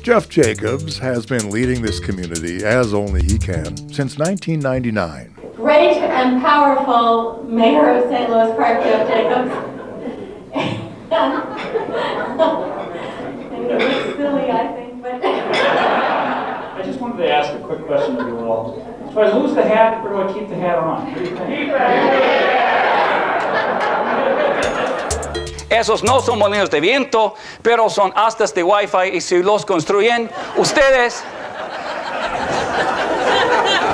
Jeff Jacobs has been leading this community as only he can since 1999. Great and powerful Mayor of St. Louis Park, Jeff Jacobs. It's silly, I think, but... I just wanted to ask a quick question to you all. Do I lose the hat or do I keep the hat on? What do you think? Esos no son molinos de viento, pero son astas de Wi-Fi y si los construyen ustedes.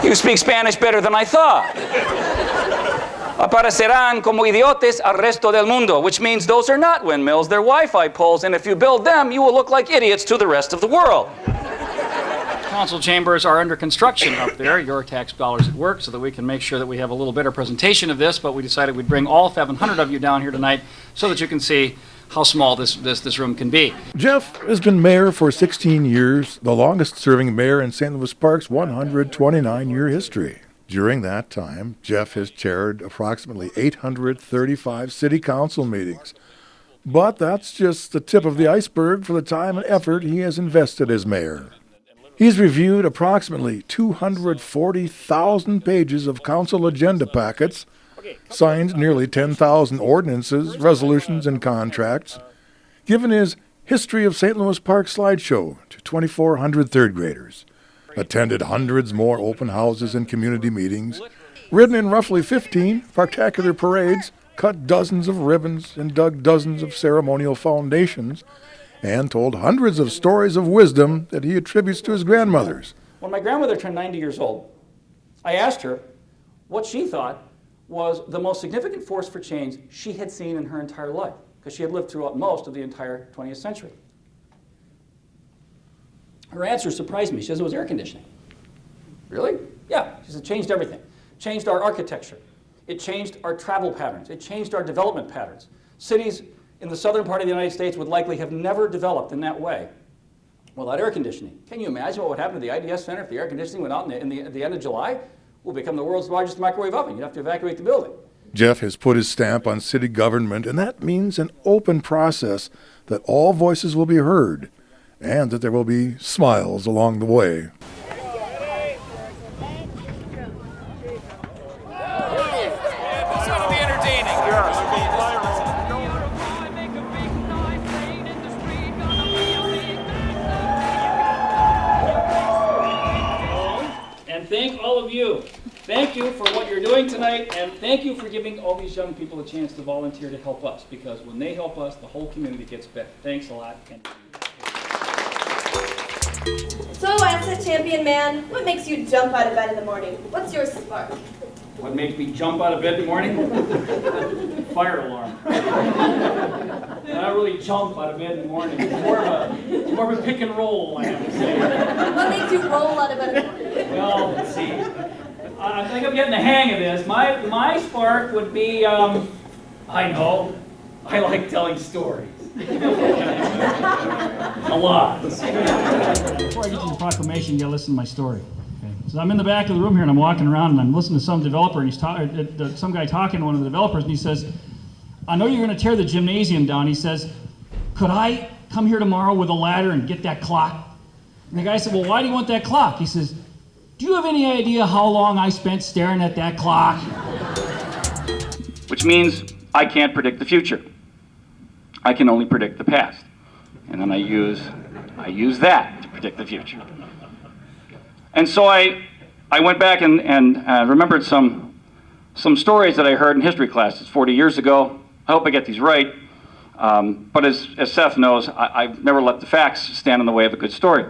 You speak Spanish better than I thought. Aparecerán como idiotes al resto del mundo, which means those are not windmills, they're Wi-Fi poles, and if you build them, you will look like idiots to the rest of the world. Council chambers are under construction up there, your tax dollars at work, so that we can make sure that we have a little better presentation of this, but we decided we'd bring all 700 of you down here tonight so that you can see how small this room can be. Jeff has been mayor for 16 years, the longest-serving mayor in St. Louis Park's 129-year history. During that time, Jeff has chaired approximately 835 city council meetings. But that's just the tip of the iceberg for the time and effort he has invested as mayor. He's reviewed approximately 240,000 pages of council agenda packets, signed nearly 10,000 ordinances, resolutions, and contracts, given his History of St. Louis Park slideshow to 2,400 third graders, attended hundreds more open houses and community meetings, ridden in roughly 15 spectacular parades, cut dozens of ribbons, and dug dozens of ceremonial foundations, and told hundreds of stories of wisdom that he attributes to his grandmothers. When my grandmother turned 90 years old, I asked her what she thought was the most significant force for change she had seen in her entire life, because she had lived throughout most of the entire 20th century. Her answer surprised me. She says it was air conditioning. Really? Yeah. She said it changed everything. Changed our architecture. It changed our travel patterns. It changed our development patterns. Cities in the southern part of the United States would likely have never developed in that way without air conditioning. Can you imagine what would happen to the IDS Center if the air conditioning went out at the end of July? We'll become the world's largest microwave oven. You'd have to evacuate the building. Jeff has put his stamp on city government, and that means an open process that all voices will be heard and that there will be smiles along the way. Thank all of you. Thank you for what you're doing tonight, and thank you for giving all these young people a chance to volunteer to help us, because when they help us, the whole community gets better. Thanks a lot. So, Asset Champion Man, what makes you jump out of bed in the morning? What's your spark? What makes me jump out of bed in the morning? Fire alarm. I don't really jump out of bed in the morning. It's more of a pick and roll, I have to say. What makes you roll out of bed in the morning? Well, let's see. I think I'm getting the hang of this. My spark would be, I know, I like telling stories. A lot. Before I get to the proclamation, you gotta listen to my story. Okay. So I'm in the back of the room here, and I'm walking around, and I'm listening to some developer, and he's some guy talking to one of the developers, and he says, "I know you're going to tear the gymnasium down." He says, "Could I come here tomorrow with a ladder and get that clock?" And the guy said, "Well, why do you want that clock?" He says, "Do you have any idea how long I spent staring at that clock?" Which means I can't predict the future. I can only predict the past. And then I use that to predict the future. And so I went back and remembered some stories that I heard in history classes 40 years ago. I hope I get these right. But as Seth knows, I've never let the facts stand in the way of a good story.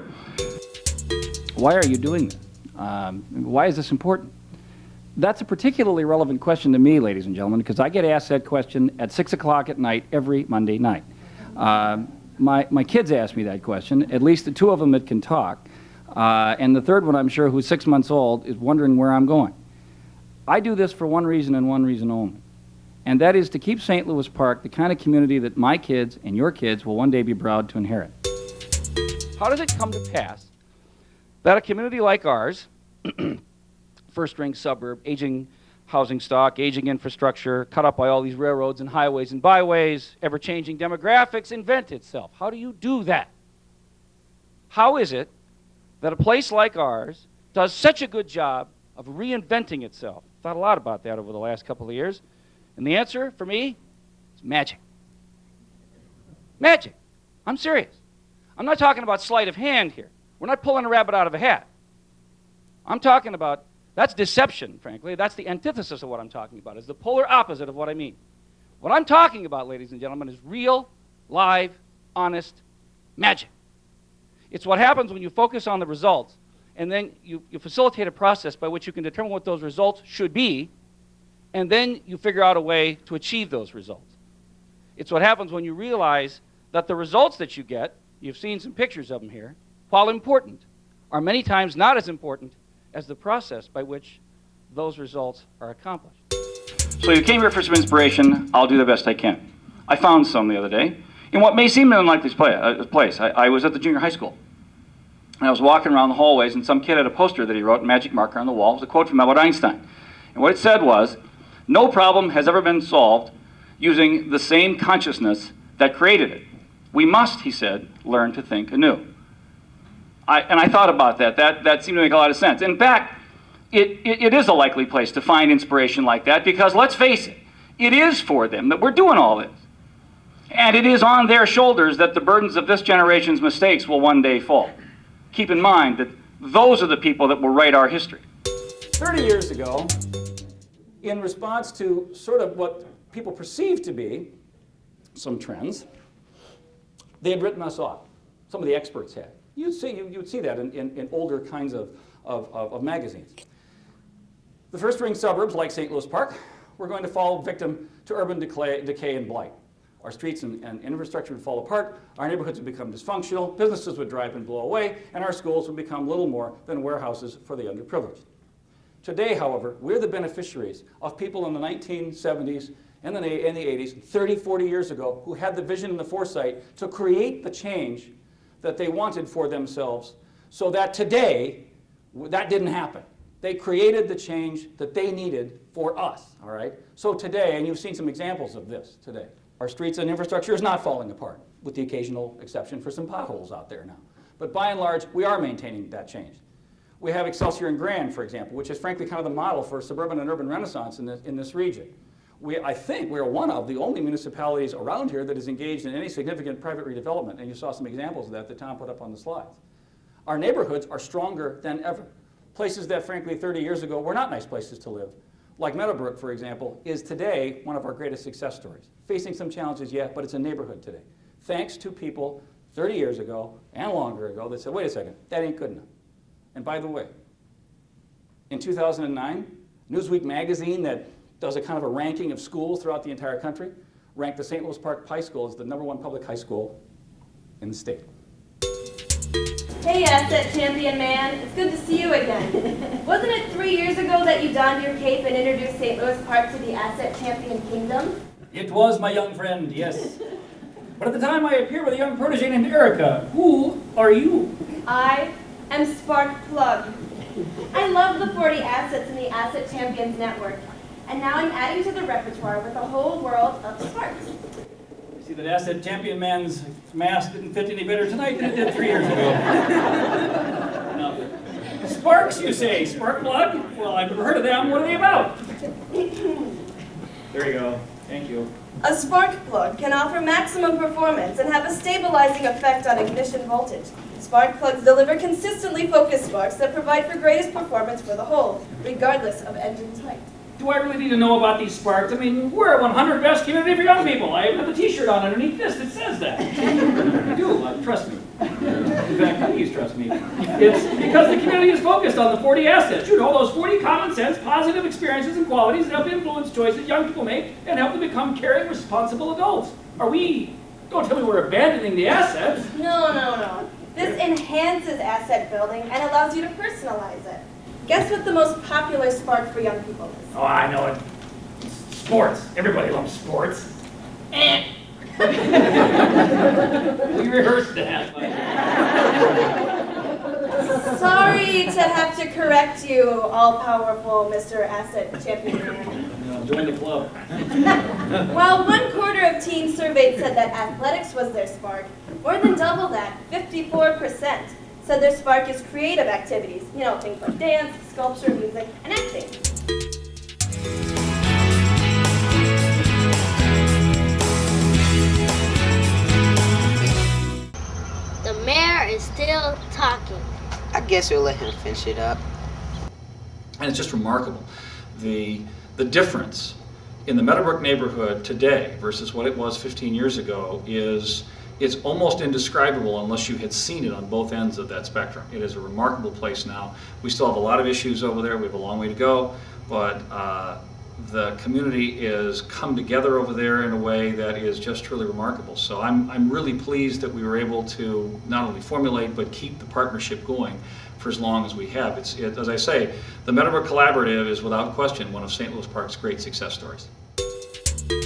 Why are you doing this? Why is this important? That's a particularly relevant question to me, ladies and gentlemen, because I get asked that question at 6 o'clock at night every Monday night. My kids ask me that question, at least the two of them that can talk. And the third one, I'm sure, who's 6 months old, is wondering where I'm going. I do this for one reason and one reason only, and that is to keep St. Louis Park the kind of community that my kids and your kids will one day be proud to inherit. How does it come to pass that a community like ours, first-ring suburb, aging housing stock, aging infrastructure, cut up by all these railroads and highways and byways, ever-changing demographics, invent itself? How do you do that? how is it that a place like ours does such a good job of reinventing itself? Thought a lot about that over the last couple of years. And the answer for me is magic. Magic. I'm serious. I'm not talking about sleight of hand here. We're not pulling a rabbit out of a hat. I'm talking about, that's deception, frankly. That's the antithesis of what I'm talking about. It's the polar opposite of what I mean. What I'm talking about, ladies and gentlemen, is real, live, honest magic. It's what happens when you focus on the results, and then you facilitate a process by which you can determine what those results should be, and then you figure out a way to achieve those results. It's what happens when you realize that the results that you get, you've seen some pictures of them here, while important, are many times not as important as the process by which those results are accomplished. So you came here for some inspiration. I'll do the best I can. I found some the other day in what may seem an unlikely place. I was at the junior high school, and I was walking around the hallways, and some kid had a poster that he wrote in magic marker on the wall. It was a quote from Albert Einstein. And what it said was, "No problem has ever been solved using the same consciousness that created it. We must," he said, "learn to think anew." And I thought about that. That seemed to make a lot of sense. In fact, it is a likely place to find inspiration like that, because let's face it, it is for them that we're doing all this. And it is on their shoulders that the burdens of this generation's mistakes will one day fall. Keep in mind that those are the people that will write our history. 30 years ago, in response to sort of what people perceived to be some trends, they had written us off. Some of the experts had. You'd see that in older kinds of magazines. The first-ring suburbs, like St. Louis Park, were going to fall victim to urban decay and blight. Our streets and infrastructure would fall apart, our neighborhoods would become dysfunctional, businesses would dry up and blow away, and our schools would become little more than warehouses for the underprivileged. Today, however, we're the beneficiaries of people in the 1970s and in the 80s, 30, 40 years ago, who had the vision and the foresight to create the change that they wanted for themselves, so that today, that didn't happen. They created the change that they needed for us, all right? So today, and you've seen some examples of this today, our streets and infrastructure is not falling apart, with the occasional exception for some potholes out there now. But by and large, we are maintaining that change. We have Excelsior and Grand, for example, which is frankly kind of the model for suburban and urban renaissance in this region. I think we're one of the only municipalities around here that is engaged in any significant private redevelopment, and you saw some examples of that Tom put up on the slides. Our neighborhoods are stronger than ever. Places that, frankly, 30 years ago were not nice places to live, like Meadowbrook, for example, is today one of our greatest success stories. Facing some challenges, yeah, but it's a neighborhood today. Thanks to people 30 years ago and longer ago that said, wait a second, that ain't good enough. And by the way, in 2009, Newsweek magazine, that does a kind of a ranking of schools throughout the entire country, ranked the St. Louis Park High School as the #1 public high school in the state. Hey, Asset Champion Man. It's good to see you again. Wasn't it 3 years ago that you donned your cape and introduced St. Louis Park to the Asset Champion Kingdom? It was, my young friend, yes. But at the time I appeared with a young protege named Erica. Who are you? I am Spark Plug. I love the 40 assets in the Asset Champions network. And now I'm adding to the repertoire with a whole world of sparks. You see that Asset Champion Man's mask didn't fit any better tonight than it did 3 years ago. No. Sparks, you say? Spark Plug? Well, I've never heard of them. What are they about? There you go. Thank you. A spark plug can offer maximum performance and have a stabilizing effect on ignition voltage. Spark plugs deliver consistently focused sparks that provide for greatest performance for the whole, regardless of engine type. Do I really need to know about these sparks? I mean, we're a 100 best community for young people. I have a t-shirt on underneath this that says that. I do, trust me. In fact, please trust me. It's because the community is focused on the 40 assets. You know, those 40 common sense, positive experiences and qualities that help influence choices young people make and help them become caring, responsible adults. Don't tell me we're abandoning the assets. No. This enhances asset building and allows you to personalize it. Guess what the most popular spark for young people is? Oh, I know it. Sports. Everybody loves sports. We rehearsed that. Sorry to have to correct you, all-powerful Mr. Asset Champion Man. Join the club. While 1/4 of teens surveyed said that athletics was their spark, more than double that, 54%, said their spark is creative activities. You know, things like dance, sculpture, music, and acting. The mayor is still talking. I guess we'll let him finish it up. And it's just remarkable. The difference in the Meadowbrook neighborhood today versus what it was 15 years ago is almost indescribable unless you had seen it on both ends of that spectrum. It is a remarkable place now. We still have a lot of issues over there. We have a long way to go, but the community is come together over there in a way that is just truly remarkable. So I'm really pleased that we were able to not only formulate but keep the partnership going for as long as we have. As I say, the Meadowbrook Collaborative is without question one of St. Louis Park's great success stories.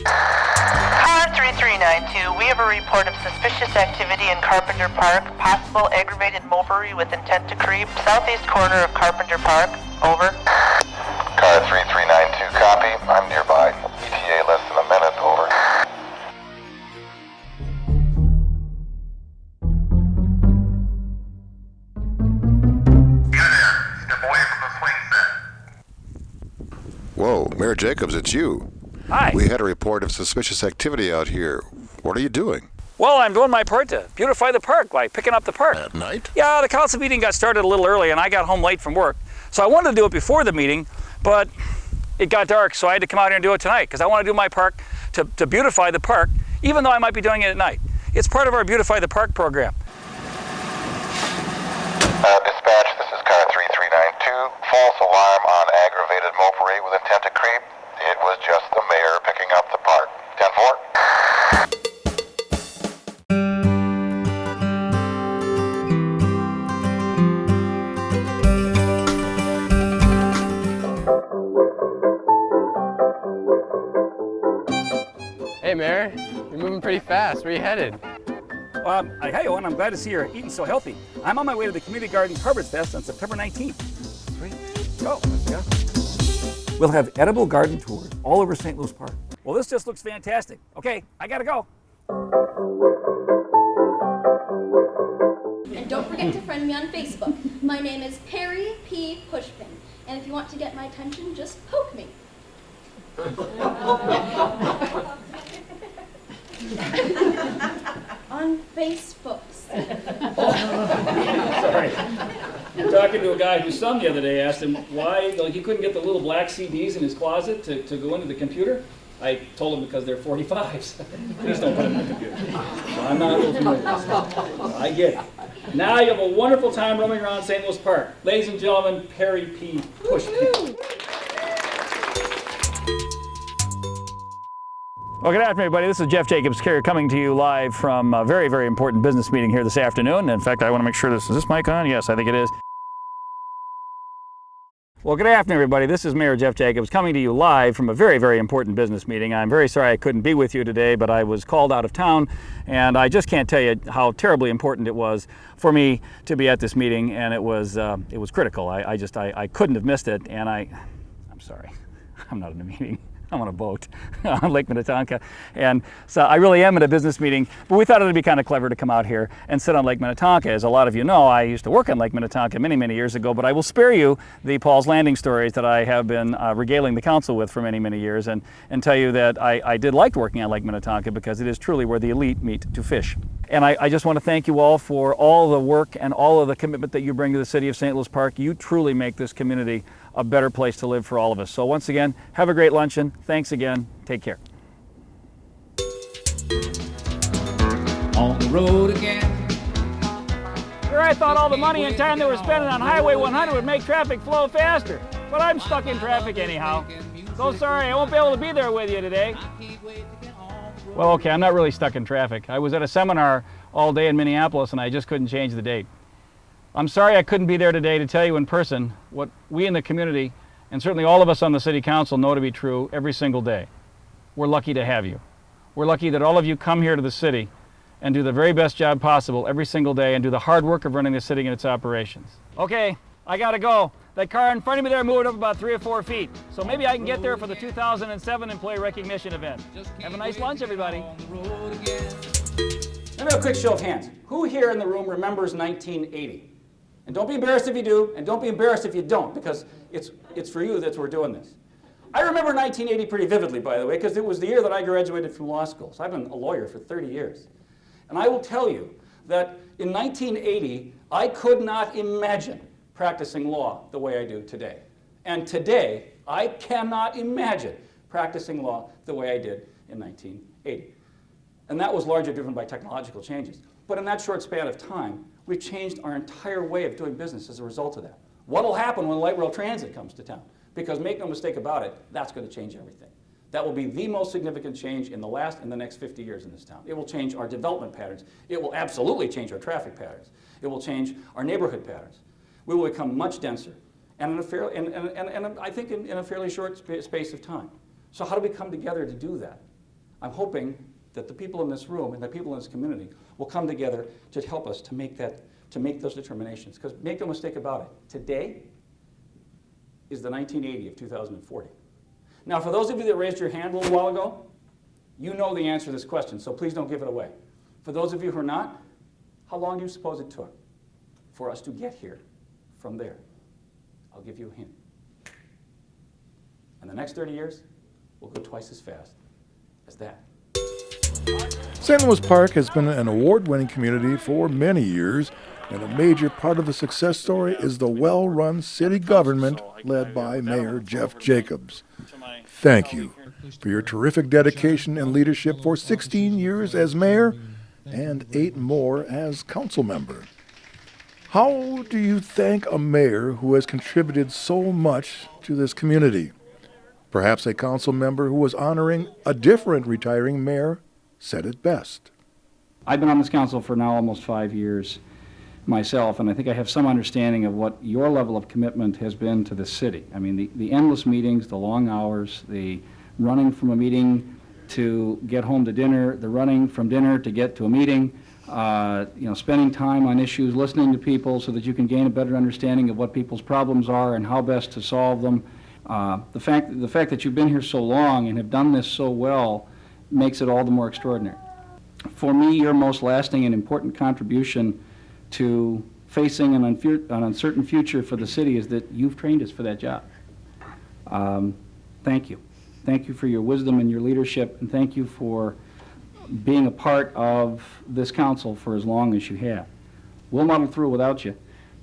Car 3392, we have a report of suspicious activity in Carpenter Park, possible aggravated mopery with intent to creep, southeast corner of Carpenter Park. Over. Car 3392, copy. I'm nearby. ETA less than a minute. Over. Whoa, Mayor Jacobs, it's you. Hi. We had a report of suspicious activity out here. What are you doing? Well, I'm doing my part to beautify the park by picking up the park. At night? Yeah, the council meeting got started a little early and I got home late from work. So I wanted to do it before the meeting, but it got dark, so I had to come out here and do it tonight because I want to do my part to beautify the park, even though I might be doing it at night. It's part of our Beautify the Park program. Dispatch, this is car 3392. False alarm on aggravated mopery with intent to creep. It was just the mayor picking up the park. 10-4. Hey, Mayor, you're moving pretty fast. Where are you headed? Hey, Owen, I'm glad to see you're eating so healthy. I'm on my way to the Community Garden Harvest Fest on September 19th. Sweet. Go, let's go. We'll have edible garden tours all over St. Louis Park. Well, this just looks fantastic. Okay, I gotta go. And don't forget to friend me on Facebook. My name is Perry P. Pushpin. And if you want to get my attention, just poke me. On Facebook. Sorry. I'm talking to a guy whose son the other day asked him why he couldn't get the little black CDs in his closet to go into the computer. I told him because they're 45s. Please don't put them in the computer. So I'm not a little familiar with this. I get it. Now you have a wonderful time roaming around St. Louis Park. Ladies and gentlemen, Perry P. Pushpin. Well, good afternoon, everybody. This is Jeff Jacobs coming to you live from a very, very important business meeting here this afternoon. In fact, I want to make sure is this mic on? Yes, I think it is. Well, good afternoon, everybody. This is Mayor Jeff Jacobs coming to you live from a very, very important business meeting. I'm very sorry I couldn't be with you today, but I was called out of town, and I just can't tell you how terribly important it was for me to be at this meeting, and it was critical. I couldn't have missed it, and I'm sorry. I'm not in a meeting. I'm on a boat on Lake Minnetonka. And so I really am at a business meeting, but we thought it would be kind of clever to come out here and sit on Lake Minnetonka. As a lot of you know, I used to work on Lake Minnetonka many, many years ago, but I will spare you the Paul's Landing stories that I have been regaling the council with for many, many years and tell you that I did like working on Lake Minnetonka because it is truly where the elite meet to fish. And I just want to thank you all for all the work and all of the commitment that you bring to the city of St. Louis Park. You truly make this community a better place to live for all of us. So once again, have a great luncheon. Thanks again. Take care. On the road again. Sure, I thought all the money and time they were spending on Highway 100 would make traffic flow faster, but I'm stuck in traffic anyhow. So sorry, I won't be able to be there with you today. Well, okay, I'm not really stuck in traffic. I was at a seminar all day in Minneapolis and I just couldn't change the date. I'm sorry I couldn't be there today to tell you in person what we in the community, and certainly all of us on the City Council, know to be true every single day. We're lucky to have you. We're lucky that all of you come here to the city and do the very best job possible every single day and do the hard work of running the city and its operations. Okay, I gotta go. That car in front of me there moved up about 3 or 4 feet. So maybe I can get there for the 2007 employee recognition event. Have a nice lunch, everybody. Let me have a quick show of hands. Who here in the room remembers 1980? And don't be embarrassed if you do, and don't be embarrassed if you don't, because it's for you that we're doing this. I remember 1980 pretty vividly, by the way, because it was the year that I graduated from law school. So I've been a lawyer for 30 years. And I will tell you that in 1980, I could not imagine practicing law the way I do today. And today, I cannot imagine practicing law the way I did in 1980. And that was largely driven by technological changes. But in that short span of time, we've changed our entire way of doing business as a result of that. What will happen when light rail transit comes to town? Because make no mistake about it, that's going to change everything. That will be the most significant change in the next 50 years in this town. It will change our development patterns. It will absolutely change our traffic patterns. It will change our neighborhood patterns. We will become much denser, and I think in a fairly short space of time. So how do we come together to do that? I'm hoping that the people in this room and the people in this community will come together to help us to make those determinations. Because make no mistake about it, today is the 1980 of 2040. Now, for those of you that raised your hand a little while ago, you know the answer to this question, so please don't give it away. For those of you who are not, how long do you suppose it took for us to get here from there? I'll give you a hint. In the next 30 years, we'll go twice as fast as that. St. Louis Park has been an award-winning community for many years, and a major part of the success story is the well-run city government led by Mayor Jeff Jacobs. Thank you for your terrific dedication and leadership for 16 years as mayor and 8 more as council member. How do you thank a mayor who has contributed so much to this community? Perhaps a council member who was honoring a different retiring mayor said it best. I've been on this council for now almost 5 years myself, and I think I have some understanding of what your level of commitment has been to the city. I mean, the endless meetings, the long hours, the running from a meeting to get home to dinner, the running from dinner to get to a meeting, spending time on issues, listening to people so that you can gain a better understanding of what people's problems are and how best to solve them. The fact that you've been here so long and have done this so well makes it all the more extraordinary. For me, your most lasting and important contribution to facing an uncertain future for the city is that you've trained us for that job. Thank you. Thank you for your wisdom and your leadership, and thank you for being a part of this council for as long as you have. We'll muddle through without you,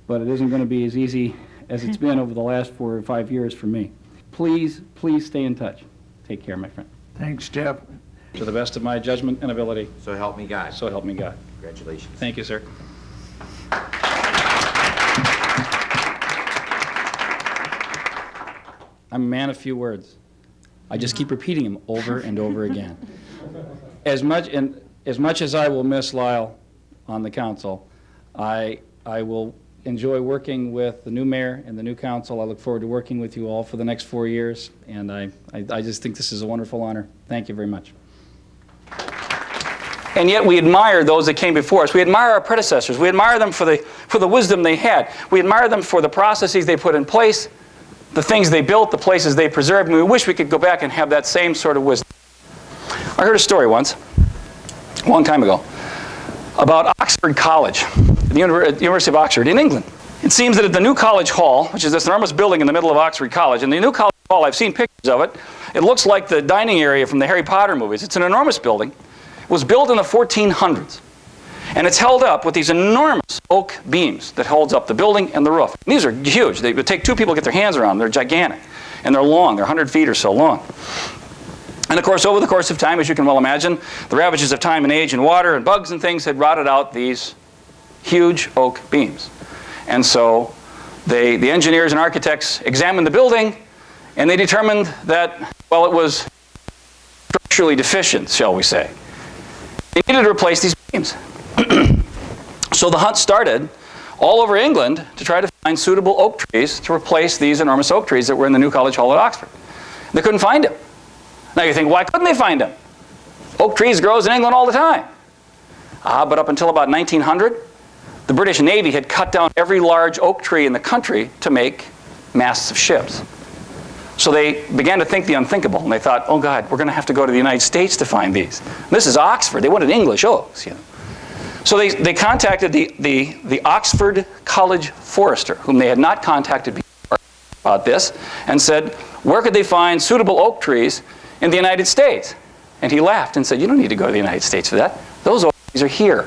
but it isn't going to be as easy as it's been over the last 4 or 5 years for me. Please, please stay in touch. Take care, my friend. Thanks, Jeff. To the best of my judgment and ability. So help me God. So help me God. Congratulations. Thank you, sir. I'm a man of few words. I just keep repeating them over and over again. As much as I will miss Lyle on the council, I will enjoy working with the new mayor and the new council. I look forward to working with you all for the next 4 years, and I just think this is a wonderful honor. Thank you very much. And yet we admire those that came before us. We admire our predecessors. We admire them for the wisdom they had. We admire them for the processes they put in place, the things they built, the places they preserved, and we wish we could go back and have that same sort of wisdom. I heard a story once, a long time ago, about Oxford College, the University of Oxford in England. It seems that at the new College Hall, which is this enormous building in the middle of Oxford College, and the new College Hall, I've seen pictures of it, it looks like the dining area from the Harry Potter movies. It's an enormous building. It was built in the 1400s. And it's held up with these enormous oak beams that holds up the building and the roof. And these are huge. They would take 2 people to get their hands around them. They're gigantic. And they're long. They're 100 feet or so long. And of course, over the course of time, as you can well imagine, the ravages of time and age and water and bugs and things had rotted out these huge oak beams. And so the engineers and architects examined the building, and they determined that, well, it was structurally deficient, shall we say. They needed to replace these beams. So the hunt started all over England to try to find suitable oak trees to replace these enormous oak trees that were in the new College Hall at Oxford. They couldn't find them. Now you think, why couldn't they find them? Oak trees grows in England all the time. But up until about 1900, the British Navy had cut down every large oak tree in the country to make masts of ships. So they began to think the unthinkable, and they thought, oh God, we're going to have to go to the United States to find these. This is Oxford. They wanted English oaks, you know. So they contacted the Oxford College Forester, whom they had not contacted before about this, and said, where could they find suitable oak trees in the United States? And he laughed and said, you don't need to go to the United States for that. Those oak trees are here.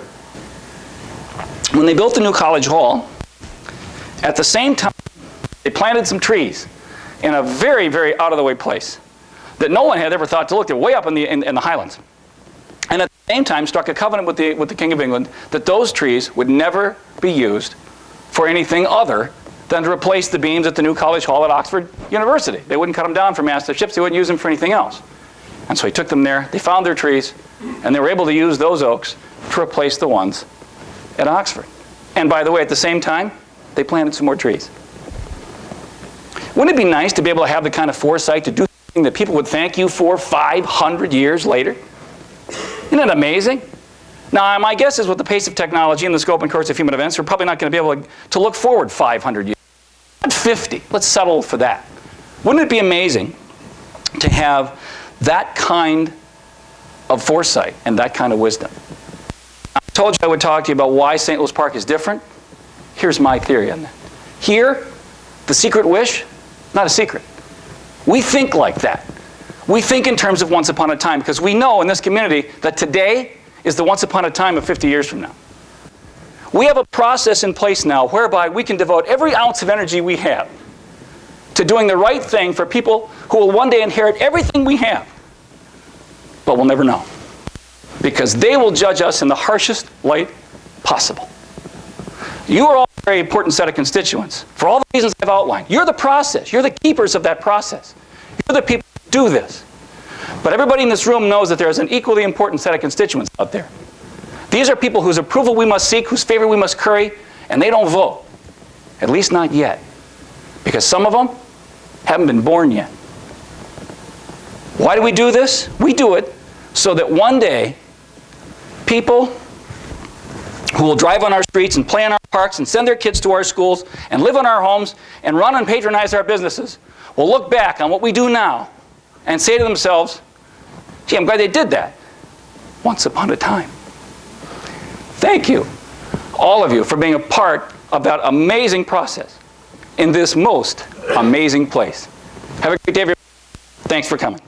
When they built the new College Hall, at the same time, they planted some trees in a very, very out-of-the-way place that no one had ever thought to look. They're way up in the Highlands. And at the same time, struck a covenant with the King of England that those trees would never be used for anything other than to replace the beams at the new College Hall at Oxford University. They wouldn't cut them down for masts of ships. They wouldn't use them for anything else. And so he took them there. They found their trees, and they were able to use those oaks to replace the ones at Oxford. And by the way, at the same time, they planted some more trees. Wouldn't it be nice to be able to have the kind of foresight to do something that people would thank you for 500 years later? Isn't that amazing? Now, my guess is with the pace of technology and the scope and course of human events, we're probably not going to be able to look forward 500 years. Not 50. Let's settle for that. Wouldn't it be amazing to have that kind of foresight and that kind of wisdom? I told you I would talk to you about why St. Louis Park is different. Here's my theory on that. Here, the secret wish, not a secret. We think like that. We think in terms of once upon a time because we know in this community that today is the once upon a time of 50 years from now. We have a process in place now whereby we can devote every ounce of energy we have to doing the right thing for people who will one day inherit everything we have, but will never know. Because they will judge us in the harshest light possible. You are all a very important set of constituents for all the reasons I've outlined. You're the process. You're the keepers of that process. You're the people who do this. But everybody in this room knows that there is an equally important set of constituents out there. These are people whose approval we must seek, whose favor we must curry, and they don't vote. At least not yet. Because some of them haven't been born yet. Why do we do this? We do it so that one day people who will drive on our streets and play in our parks and send their kids to our schools and live in our homes and run and patronize our businesses will look back on what we do now and say to themselves, gee, I'm glad they did that once upon a time. Thank you, all of you, for being a part of that amazing process in this most amazing place. Have a great day, everybody. Thanks for coming.